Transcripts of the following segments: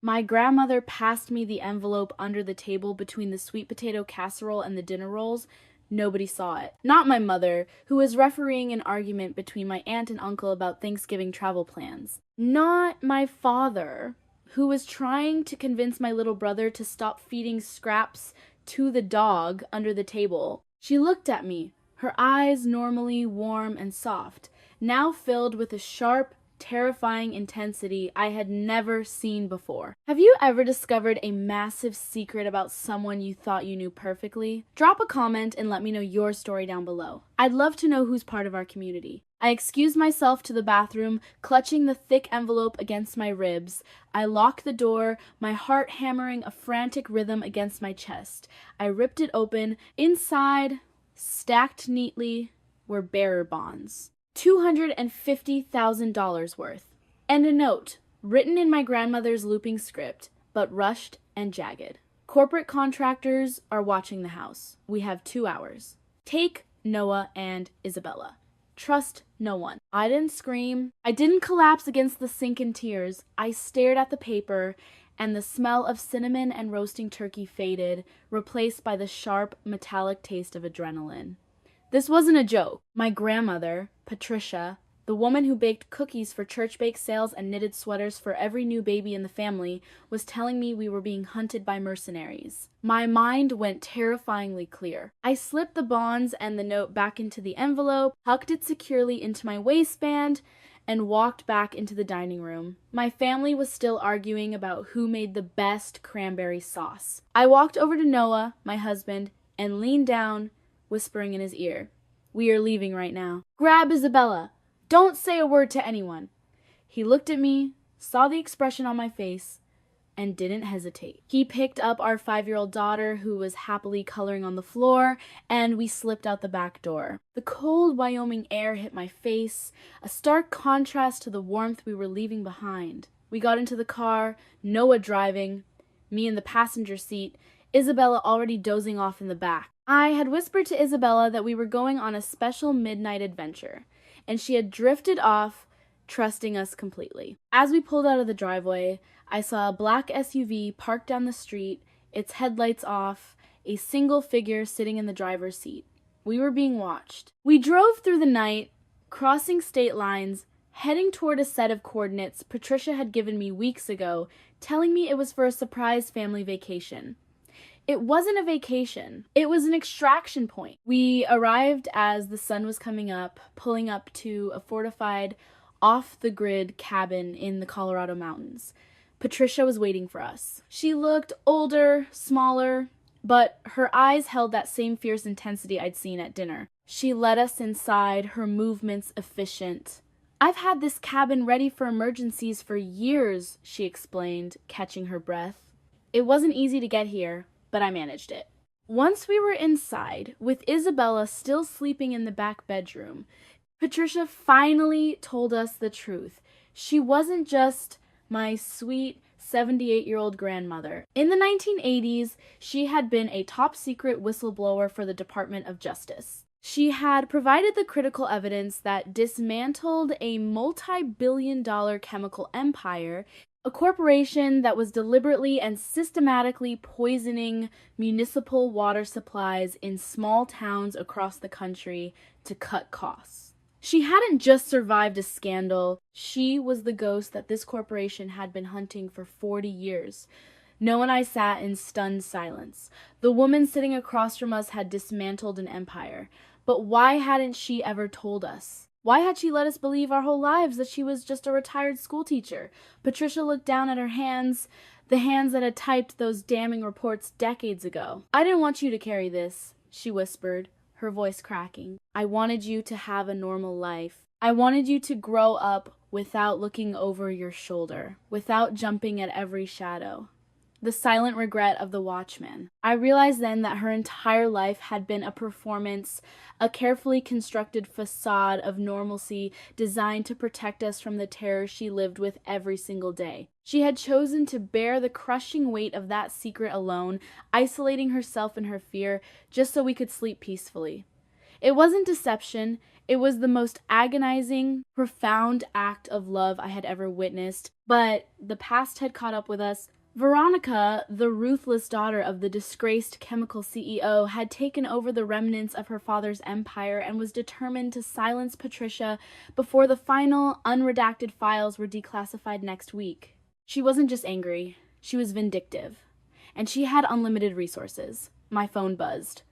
My grandmother passed me the envelope under the table between the sweet potato casserole and the dinner rolls. Nobody saw it. Not my mother, who was refereeing an argument between my aunt and uncle about Thanksgiving travel plans. Not my father, who was trying to convince my little brother to stop feeding scraps to the dog under the table. She looked at me, her eyes normally warm and soft, now filled with a sharp, terrifying intensity I had never seen before. Have you ever discovered a massive secret about someone you thought you knew perfectly? Drop a comment and let me know your story down below. I'd love to know who's part of our community. I excused myself to the bathroom, clutching the thick envelope against my ribs. I locked the door, my heart hammering a frantic rhythm against my chest. I ripped it open. Inside, stacked neatly, were bearer bonds. $250,000 worth. And a note, written in my grandmother's looping script, but rushed and jagged. Corporate contractors are watching the house. We have 2 hours. Take Noah and Isabella. Trust no one. I didn't scream. I didn't collapse against the sink in tears. I stared at the paper, and the smell of cinnamon and roasting turkey faded, replaced by the sharp, metallic taste of adrenaline. This wasn't a joke. My grandmother, Patricia, the woman who baked cookies for church bake sales and knitted sweaters for every new baby in the family, was telling me we were being hunted by mercenaries. My mind went terrifyingly clear. I slipped the bonds and the note back into the envelope, tucked it securely into my waistband, and walked back into the dining room. My family was still arguing about who made the best cranberry sauce. I walked over to Noah, my husband, and leaned down, whispering in his ear, "We are leaving right now. Grab Isabella. Don't say a word to anyone." He looked at me, saw the expression on my face, and didn't hesitate. He picked up our 5-year-old daughter, who was happily coloring on the floor, and we slipped out the back door. The cold Wyoming air hit my face, a stark contrast to the warmth we were leaving behind. We got into the car, Noah driving, me in the passenger seat, Isabella already dozing off in the back. I had whispered to Isabella that we were going on a special midnight adventure, and she had drifted off, trusting us completely. As we pulled out of the driveway, I saw a black SUV parked down the street, its headlights off, a single figure sitting in the driver's seat. We were being watched. We drove through the night, crossing state lines, heading toward a set of coordinates Patricia had given me weeks ago, telling me it was for a surprise family vacation. It wasn't a vacation. It was an extraction point. We arrived as the sun was coming up, pulling up to a fortified, off-the-grid cabin in the Colorado mountains. Patricia was waiting for us. She looked older, smaller, but her eyes held that same fierce intensity I'd seen at dinner. She led us inside, her movements efficient. "I've had this cabin ready for emergencies for years," she explained, catching her breath. "It wasn't easy to get here, but I managed it." Once we were inside, with Isabella still sleeping in the back bedroom, Patricia finally told us the truth. She wasn't just my sweet 78-year-old grandmother. In the 1980s, she had been a top-secret whistleblower for the Department of Justice. She had provided the critical evidence that dismantled a multi-billion-dollar chemical empire, a corporation that was deliberately and systematically poisoning municipal water supplies in small towns across the country to cut costs. She hadn't just survived a scandal, she was the ghost that this corporation had been hunting for 40 years. Noah and I sat in stunned silence. The woman sitting across from us had dismantled an empire, but why hadn't she ever told us? Why had she let us believe our whole lives that she was just a retired schoolteacher? Patricia looked down at her hands, the hands that had typed those damning reports decades ago. "I didn't want you to carry this," she whispered, her voice cracking. "I wanted you to have a normal life. I wanted you to grow up without looking over your shoulder, without jumping at every shadow." The silent regret of the watchman. I realized then that her entire life had been a performance, a carefully constructed facade of normalcy designed to protect us from the terror she lived with every single day. She had chosen to bear the crushing weight of that secret alone, isolating herself in her fear just so we could sleep peacefully. It wasn't deception, It was the most agonizing, profound act of love I had ever witnessed, but the past had caught up with us. Veronica, the ruthless daughter of the disgraced chemical CEO, had taken over the remnants of her father's empire and was determined to silence Patricia before the final, unredacted files were declassified next week. She wasn't just angry, she was vindictive. And she had unlimited resources. My phone buzzed.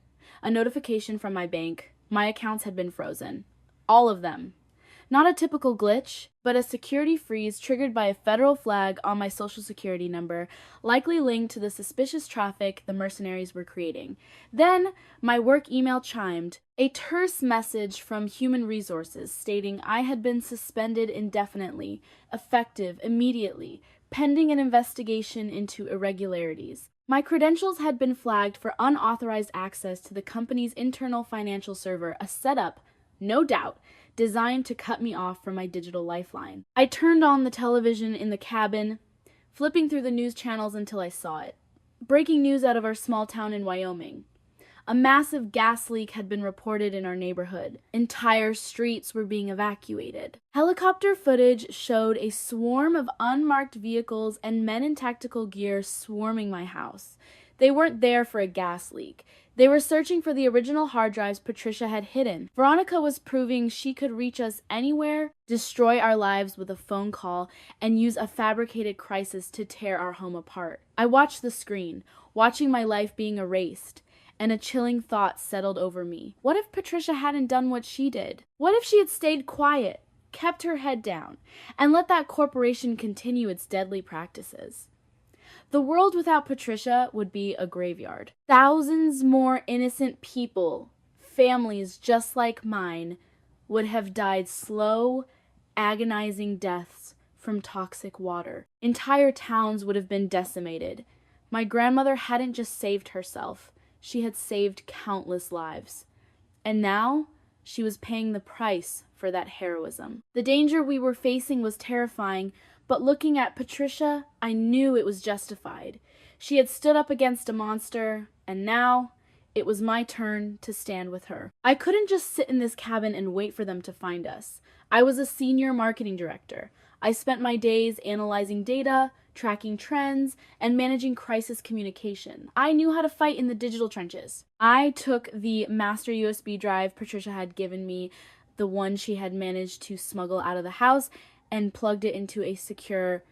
A notification from my bank. My accounts had been frozen. All of them. Not a typical glitch, but a security freeze triggered by a federal flag on my social security number, likely linked to the suspicious traffic the mercenaries were creating. Then, my work email chimed, a terse message from Human Resources stating I had been suspended indefinitely, effective immediately, pending an investigation into irregularities. My credentials had been flagged for unauthorized access to the company's internal financial server, a setup, no doubt, designed to cut me off from my digital lifeline. I turned on the television in the cabin, flipping through the news channels until I saw it. Breaking news out of our small town in Wyoming. A massive gas leak had been reported in our neighborhood. Entire streets were being evacuated. Helicopter footage showed a swarm of unmarked vehicles and men in tactical gear swarming my house. They weren't there for a gas leak. They were searching for the original hard drives Patricia had hidden. Veronica was proving she could reach us anywhere, destroy our lives with a phone call, and use a fabricated crisis to tear our home apart. I watched the screen, watching my life being erased, and a chilling thought settled over me. What if Patricia hadn't done what she did? What if she had stayed quiet, kept her head down, and let that corporation continue its deadly practices? The world without Patricia would be a graveyard. Thousands more innocent people, families just like mine, would have died slow, agonizing deaths from toxic water. Entire towns would have been decimated. My grandmother hadn't just saved herself, she had saved countless lives. And now, she was paying the price for that heroism. The danger we were facing was terrifying, but looking at Patricia, I knew it was justified. She had stood up against a monster, and now it was my turn to stand with her. I couldn't just sit in this cabin and wait for them to find us. I was a senior marketing director. I spent my days analyzing data, tracking trends, and managing crisis communication. I knew how to fight in the digital trenches. I took the master USB drive Patricia had given me, the one she had managed to smuggle out of the house, and plugged it into a secure,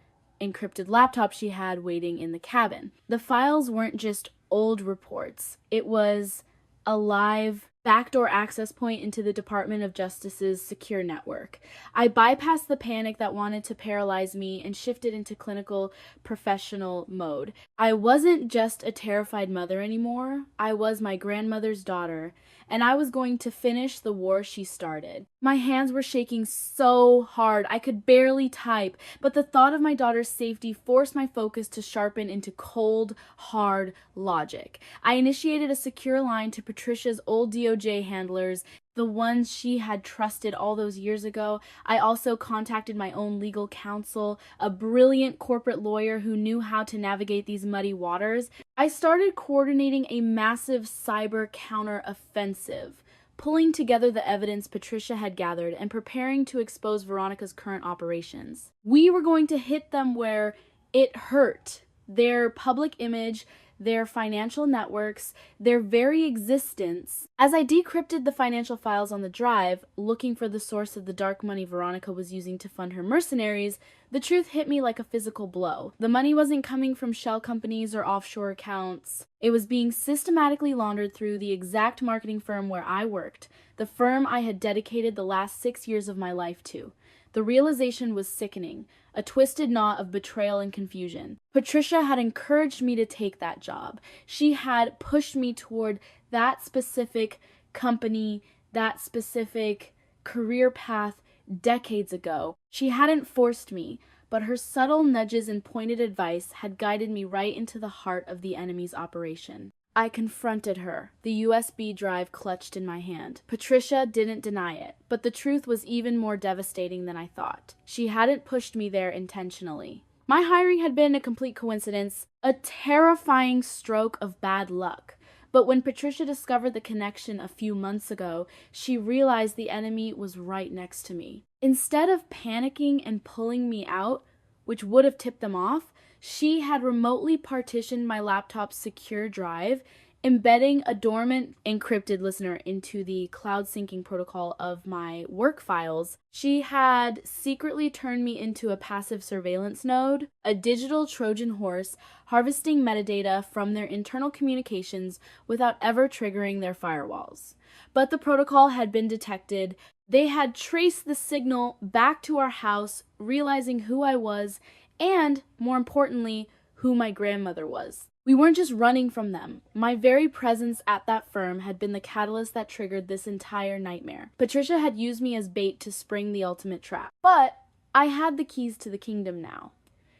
encrypted laptop she had waiting in the cabin. The files weren't just old reports. It was a live backdoor access point into the Department of Justice's secure network. I bypassed the panic that wanted to paralyze me and shifted into clinical professional mode. I wasn't just a terrified mother anymore. I was my grandmother's daughter, and I was going to finish the war she started. My hands were shaking so hard I could barely type, but the thought of my daughter's safety forced my focus to sharpen into cold, hard logic. I initiated a secure line to Patricia's old DOJ handlers, the ones she had trusted all those years ago. I also contacted my own legal counsel, a brilliant corporate lawyer who knew how to navigate these muddy waters. I started coordinating a massive cyber counter-offensive, pulling together the evidence Patricia had gathered and preparing to expose Veronica's current operations. We were going to hit them where it hurt. Their public image, their financial networks, their very existence. As I decrypted the financial files on the drive, looking for the source of the dark money Veronica was using to fund her mercenaries, the truth hit me like a physical blow. The money wasn't coming from shell companies or offshore accounts. It was being systematically laundered through the exact marketing firm where I worked, the firm I had dedicated the last 6 years of my life to. The realization was sickening, a twisted knot of betrayal and confusion. Patricia had encouraged me to take that job. She had pushed me toward that specific company, that specific career path decades ago. She hadn't forced me, but her subtle nudges and pointed advice had guided me right into the heart of the enemy's operation. I confronted her, the USB drive clutched in my hand. Patricia didn't deny it, but the truth was even more devastating than I thought. She hadn't pushed me there intentionally. My hiring had been a complete coincidence, a terrifying stroke of bad luck. But when Patricia discovered the connection a few months ago, she realized the enemy was right next to me. Instead of panicking and pulling me out, which would have tipped them off, she had remotely partitioned my laptop's secure drive, embedding a dormant encrypted listener into the cloud syncing protocol of my work files. She had secretly turned me into a passive surveillance node, a digital Trojan horse, harvesting metadata from their internal communications without ever triggering their firewalls. But the protocol had been detected. They had traced the signal back to our house, realizing who I was and, more importantly, who my grandmother was. We weren't just running from them. My very presence at that firm had been the catalyst that triggered this entire nightmare. Patricia had used me as bait to spring the ultimate trap. But I had the keys to the kingdom now.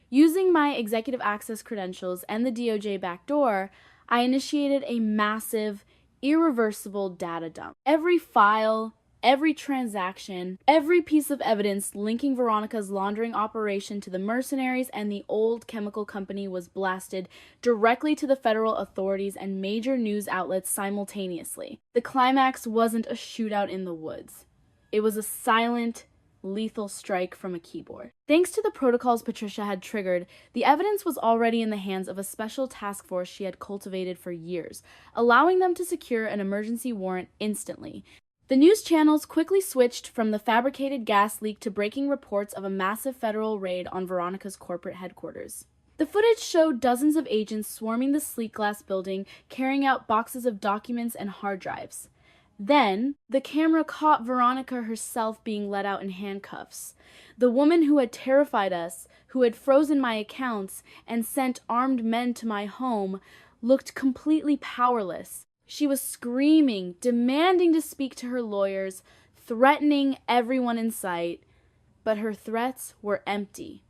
Using my executive access credentials and the DOJ backdoor, I initiated a massive, irreversible data dump. Every file, every transaction, every piece of evidence linking Veronica's laundering operation to the mercenaries and the old chemical company was blasted directly to the federal authorities and major news outlets simultaneously. The climax wasn't a shootout in the woods. It was a silent, lethal strike from a keyboard. Thanks to the protocols Patricia had triggered, the evidence was already in the hands of a special task force she had cultivated for years, allowing them to secure an emergency warrant instantly. The news channels quickly switched from the fabricated gas leak to breaking reports of a massive federal raid on Veronica's corporate headquarters. The footage showed dozens of agents swarming the sleek glass building, carrying out boxes of documents and hard drives. Then, the camera caught Veronica herself being let out in handcuffs. The woman who had terrified us, who had frozen my accounts and sent armed men to my home, looked completely powerless. She was screaming, demanding to speak to her lawyers, threatening everyone in sight, but her threats were empty.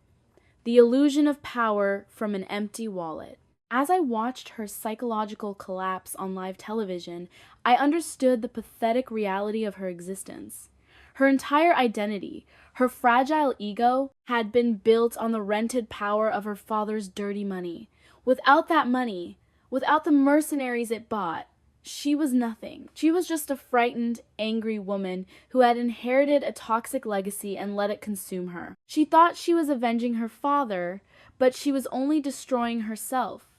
The illusion of power from an empty wallet. As I watched her psychological collapse on live television, I understood the pathetic reality of her existence. Her entire identity, her fragile ego, had been built on the rented power of her father's dirty money. Without that money, without the mercenaries it bought, she was nothing. She was just a frightened, angry woman who had inherited a toxic legacy and let it consume her. She thought she was avenging her father, but she was only destroying herself.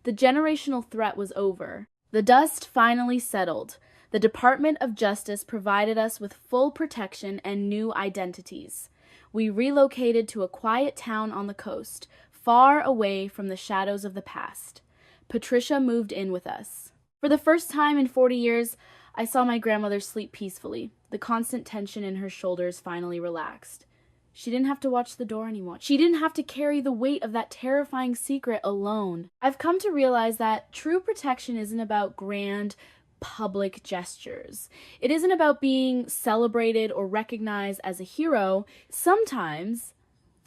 The generational threat was over. The dust finally settled. The Department of Justice provided us with full protection and new identities. We relocated to a quiet town on the coast, far away from the shadows of the past. Patricia moved in with us. For the first time in 40 years, I saw my grandmother sleep peacefully. The constant tension in her shoulders finally relaxed. She didn't have to watch the door anymore. She didn't have to carry the weight of that terrifying secret alone. I've come to realize that true protection isn't about grand, public gestures. It isn't about being celebrated or recognized as a hero. Sometimes,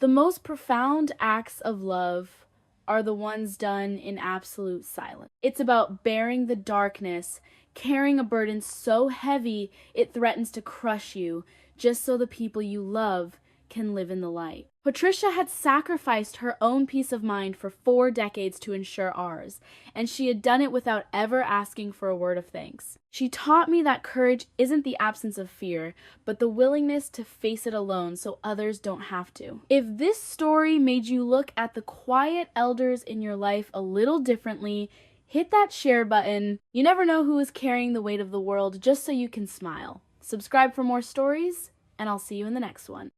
the most profound acts of love are the ones done in absolute silence. It's about bearing the darkness, carrying a burden so heavy it threatens to crush you, just so the people you love can live in the light. Patricia had sacrificed her own peace of mind for 4 decades to ensure ours, and she had done it without ever asking for a word of thanks. She taught me that courage isn't the absence of fear, but the willingness to face it alone so others don't have to. If this story made you look at the quiet elders in your life a little differently, hit that share button. You never know who is carrying the weight of the world, just so you can smile. Subscribe for more stories, and I'll see you in the next one.